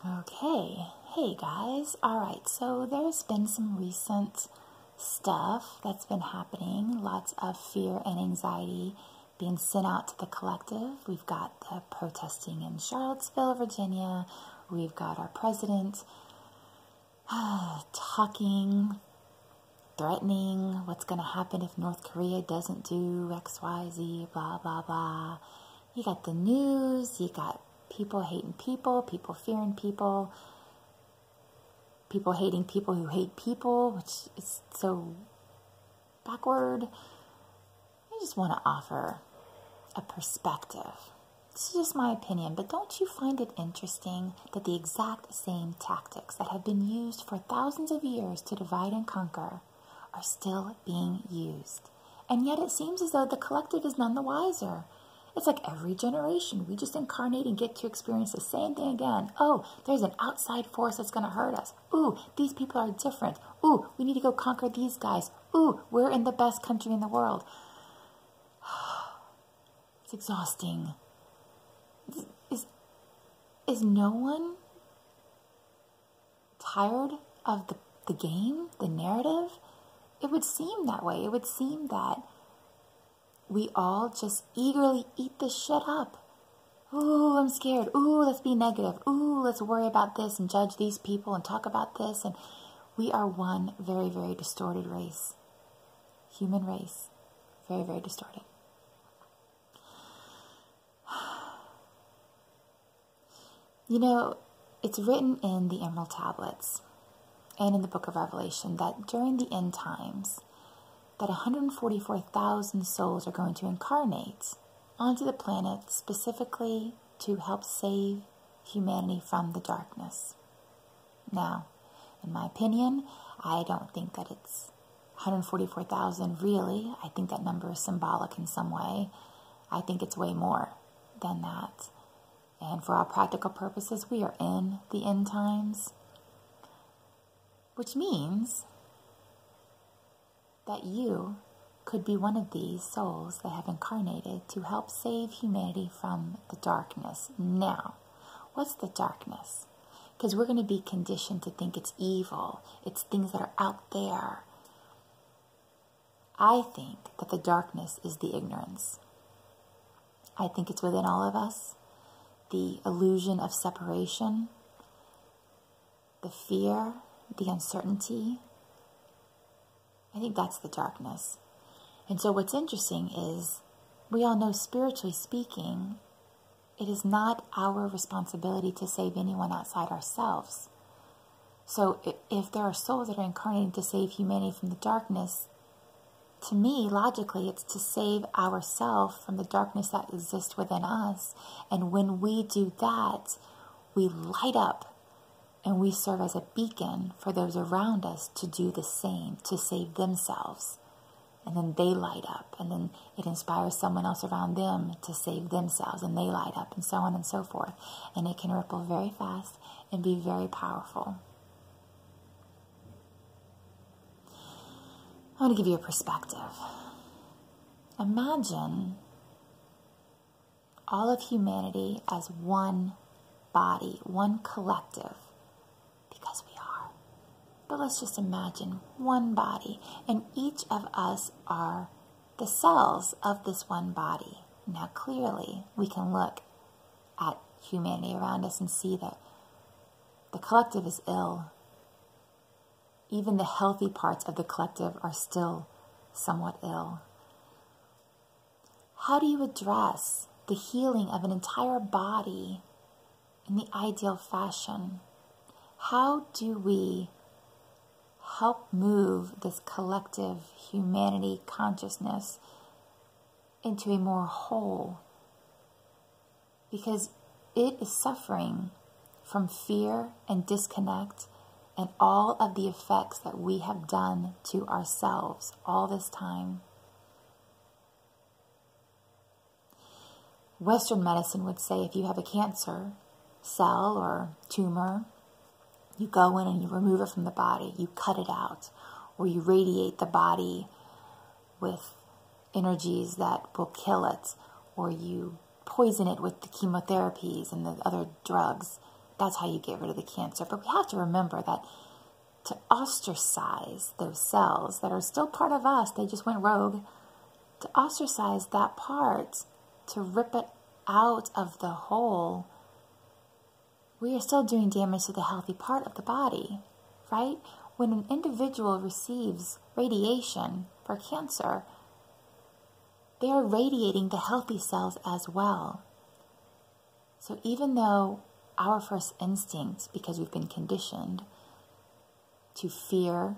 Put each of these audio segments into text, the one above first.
Okay, hey guys. Alright, so there's been some recent stuff that's been happening. Lots of fear and anxiety being sent out to the collective. We've got the protesting in Charlottesville, Virginia. We've got our president talking, threatening what's going to happen if North Korea doesn't do X, Y, Z, blah, blah, blah. You got the news, you got people hating people, people fearing people, people hating people who hate people, which is so backward. I just want to offer a perspective. It's just my opinion, but don't you find it interesting that the exact same tactics that have been used for thousands of years to divide and conquer are still being used? And yet it seems as though the collective is none the wiser. It's like every generation, we just incarnate and get to experience the same thing again. Oh, there's an outside force that's going to hurt us. Ooh, these people are different. Ooh, we need to go conquer these guys. Ooh, we're in the best country in the world. It's exhausting. Is no one tired of the game, the narrative? It would seem that way. It would seem that we all just eagerly eat this shit up. Ooh, I'm scared. Ooh, let's be negative. Ooh, let's worry about this and judge these people and talk about this. And we are one very, very distorted race. Human race. Very, very distorted. You know, it's written in the Emerald Tablets and in the Book of Revelation that during the end times, that 144,000 souls are going to incarnate onto the planet specifically to help save humanity from the darkness. Now, in my opinion, I don't think that it's 144,000 really. I think that number is symbolic in some way. I think it's way more than that. And for all practical purposes, we are in the end times, which means that you could be one of these souls that have incarnated to help save humanity from the darkness. Now, what's the darkness? Because we're going to be conditioned to think it's evil. It's things that are out there. I think that the darkness is the ignorance. I think it's within all of us. The illusion of separation, the fear, the uncertainty. I think that's the darkness. And so what's interesting is we all know, spiritually speaking, it is not our responsibility to save anyone outside ourselves. So if there are souls that are incarnating to save humanity from the darkness, to me, logically, it's to save ourselves from the darkness that exists within us. And when we do that, we light up and we serve as a beacon for those around us to do the same, to save themselves. And then they light up, and then it inspires someone else around them to save themselves, and they light up, and so on and so forth. And it can ripple very fast and be very powerful. I want to give you a perspective. Imagine all of humanity as one body, one collective, because we are. But let's just imagine one body, and each of us are the cells of this one body. Now, clearly, we can look at humanity around us and see that the collective is ill. Even the healthy parts of the collective are still somewhat ill. How do you address the healing of an entire body in the ideal fashion? How do we help move this collective humanity consciousness into a more whole? Because it is suffering from fear and disconnect and all of the effects that we have done to ourselves all this time. Western medicine would say if you have a cancer cell or tumor, you go in and you remove it from the body, you cut it out, or you radiate the body with energies that will kill it, or you poison it with the chemotherapies and the other drugs That's how you get rid of the cancer. But we have to remember that to ostracize those cells that are still part of us, they just went rogue, to ostracize that part, to rip it out of the whole, we are still doing damage to the healthy part of the body, right? When an individual receives radiation for cancer, they are radiating the healthy cells as well. So even though our first instinct, because we've been conditioned to fear,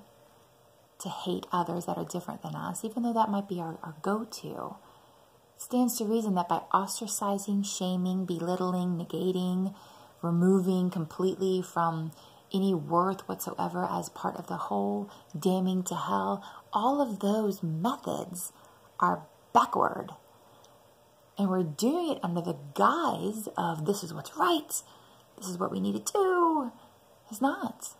to hate others that are different than us, even though that might be our go-to, stands to reason that by ostracizing, shaming, belittling, negating, removing completely from any worth whatsoever as part of the whole, damning to hell, all of those methods are backward. And we're doing it under the guise of this is what's right, this is what we need to do. It's not.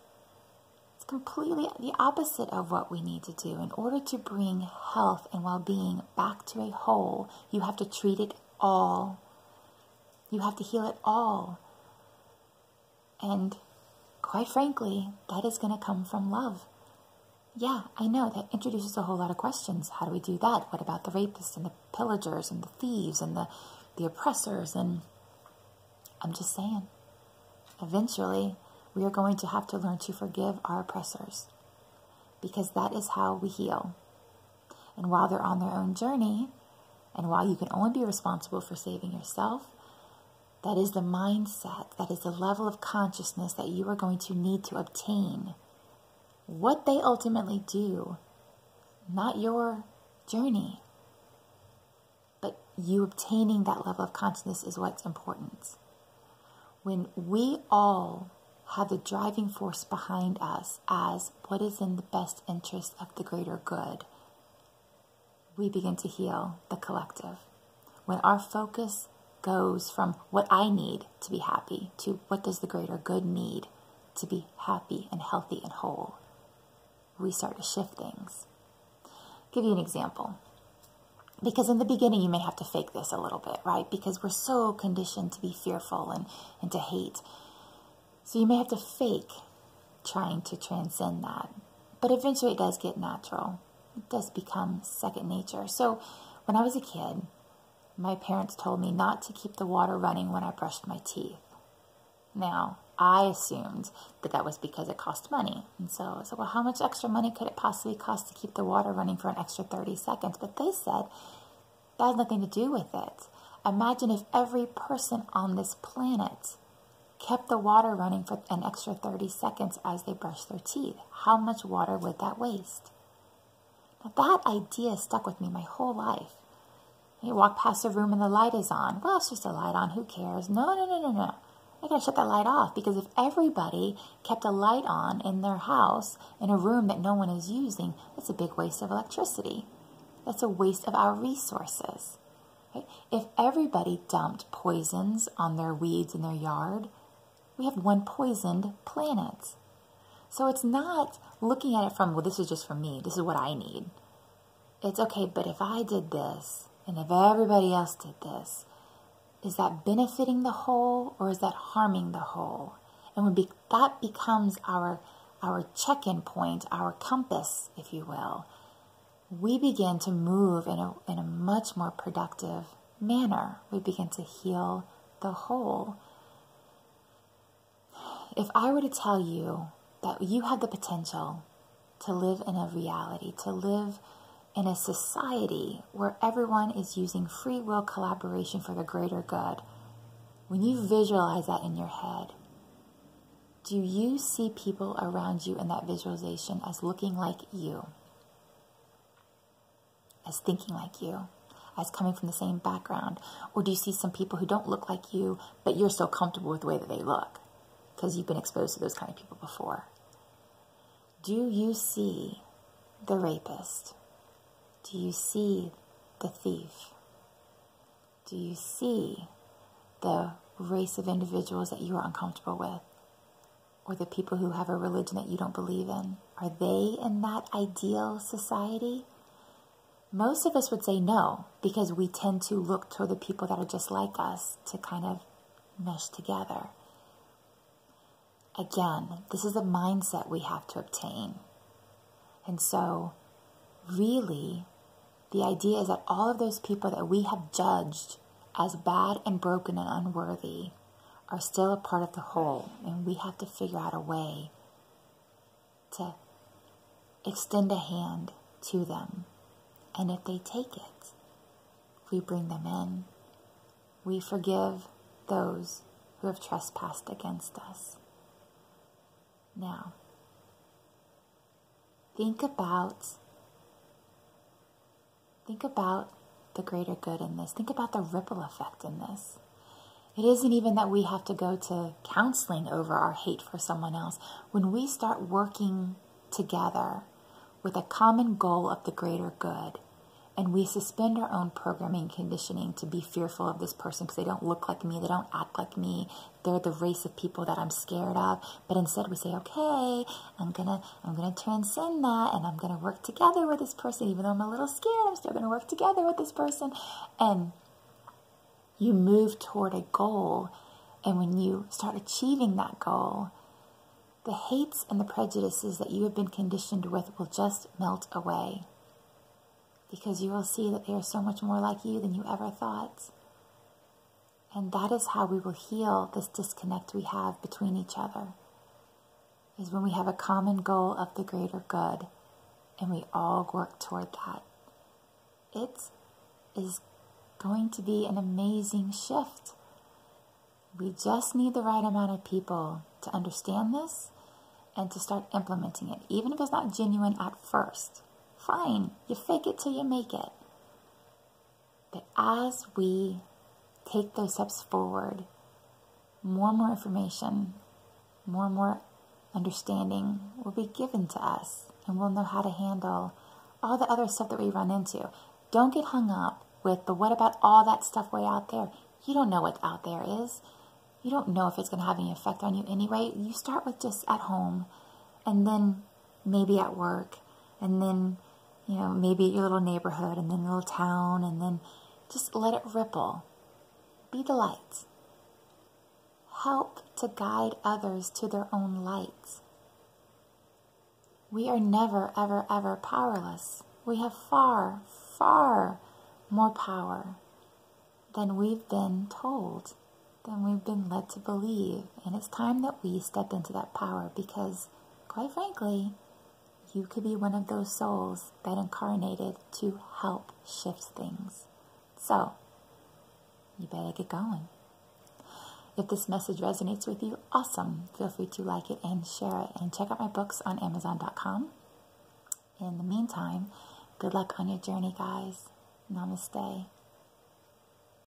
It's completely the opposite of what we need to do. In order to bring health and well-being back to a whole, you have to treat it all. You have to heal it all. And quite frankly, that is going to come from love. Yeah, I know that introduces a whole lot of questions. How do we do that? What about the rapists and the pillagers and the thieves and the oppressors? And I'm just saying, eventually we are going to have to learn to forgive our oppressors, because that is how we heal. And while they're on their own journey, and while you can only be responsible for saving yourself, that is the mindset, that is the level of consciousness that you are going to need to obtain. What they ultimately do, not your journey, but you obtaining that level of consciousness is what's important. When we all have the driving force behind us as what is in the best interest of the greater good, we begin to heal the collective. When our focus goes from what I need to be happy to what does the greater good need to be happy and healthy and whole, we start to shift things. I'll give you an example. Because in the beginning you may have to fake this a little bit, right? Because we're so conditioned to be fearful and to hate. So you may have to fake trying to transcend that. But eventually it does get natural. It does become second nature. So when I was a kid, my parents told me not to keep the water running when I brushed my teeth. Now, I assumed that that was because it cost money. And so I said, well, how much extra money could it possibly cost to keep the water running for an extra 30 seconds? But they said that has nothing to do with it. Imagine if every person on this planet kept the water running for an extra 30 seconds as they brushed their teeth. How much water would that waste? Now, that idea stuck with me my whole life. You walk past a room and the light is on. Well, it's just a light on. Who cares? No. I gotta shut that light off, because if everybody kept a light on in their house in a room that no one is using, that's a big waste of electricity. That's a waste of our resources. Right? If everybody dumped poisons on their weeds in their yard, we have one poisoned planet. So it's not looking at it from, well, this is just for me. This is what I need. It's okay, but if I did this, and if everybody else did this, is that benefiting the whole or is that harming the whole? And when that becomes our check-in point, our compass, if you will, we begin to move in a much more productive manner. We begin to heal the whole. If I were to tell you that you have the potential to live in a reality, to live in a society where everyone is using free will collaboration for the greater good, when you visualize that in your head, do you see people around you in that visualization as looking like you, as thinking like you, as coming from the same background? Or do you see some people who don't look like you, but you're so comfortable with the way that they look because you've been exposed to those kind of people before? Do you see the rapist? Do you see the thief? Do you see the race of individuals that you are uncomfortable with? Or the people who have a religion that you don't believe in? Are they in that ideal society? Most of us would say no, because we tend to look toward the people that are just like us to kind of mesh together. again, this is a mindset we have to obtain. And so, really, the idea is that all of those people that we have judged as bad and broken and unworthy are still a part of the whole. And we have to figure out a way to extend a hand to them. And if they take it, we bring them in. We forgive those who have trespassed against us. Now, think about the greater good in this. Think about the ripple effect in this. It isn't even that we have to go to counseling over our hate for someone else. When we start working together with a common goal of the greater good, and we suspend our own programming and conditioning to be fearful of this person because they don't look like me, they don't act like me, they're the race of people that I'm scared of. But instead we say, okay, I'm gonna transcend that, and I'm gonna work together with this person. Even though I'm a little scared, I'm still gonna work together with this person. And you move toward a goal, and when you start achieving that goal, the hates and the prejudices that you have been conditioned with will just melt away. Because you will see that they are so much more like you than you ever thought. And that is how we will heal this disconnect we have between each other. Is when we have a common goal of the greater good and we all work toward that. It is going to be an amazing shift. We just need the right amount of people to understand this and to start implementing it. Even if it's not genuine at first. Fine, you fake it till you make it. But as we take those steps forward, more and more information, more and more understanding will be given to us, and we'll know how to handle all the other stuff that we run into. Don't get hung up with, but what about all that stuff way out there? You don't know what out there is. You don't know if it's going to have any effect on you anyway. You start with just at home, and then maybe at work, and then maybe your little neighborhood, and then your little town, and then just let it ripple. Be the light. Help to guide others to their own light. We are never, ever, ever powerless. We have far, far more power than we've been told, than we've been led to believe. And it's time that we step into that power because, quite frankly, you could be one of those souls that incarnated to help shift things. So, you better get going. If this message resonates with you, awesome. Feel free to like it and share it. And check out my books on Amazon.com. In the meantime, good luck on your journey, guys. Namaste.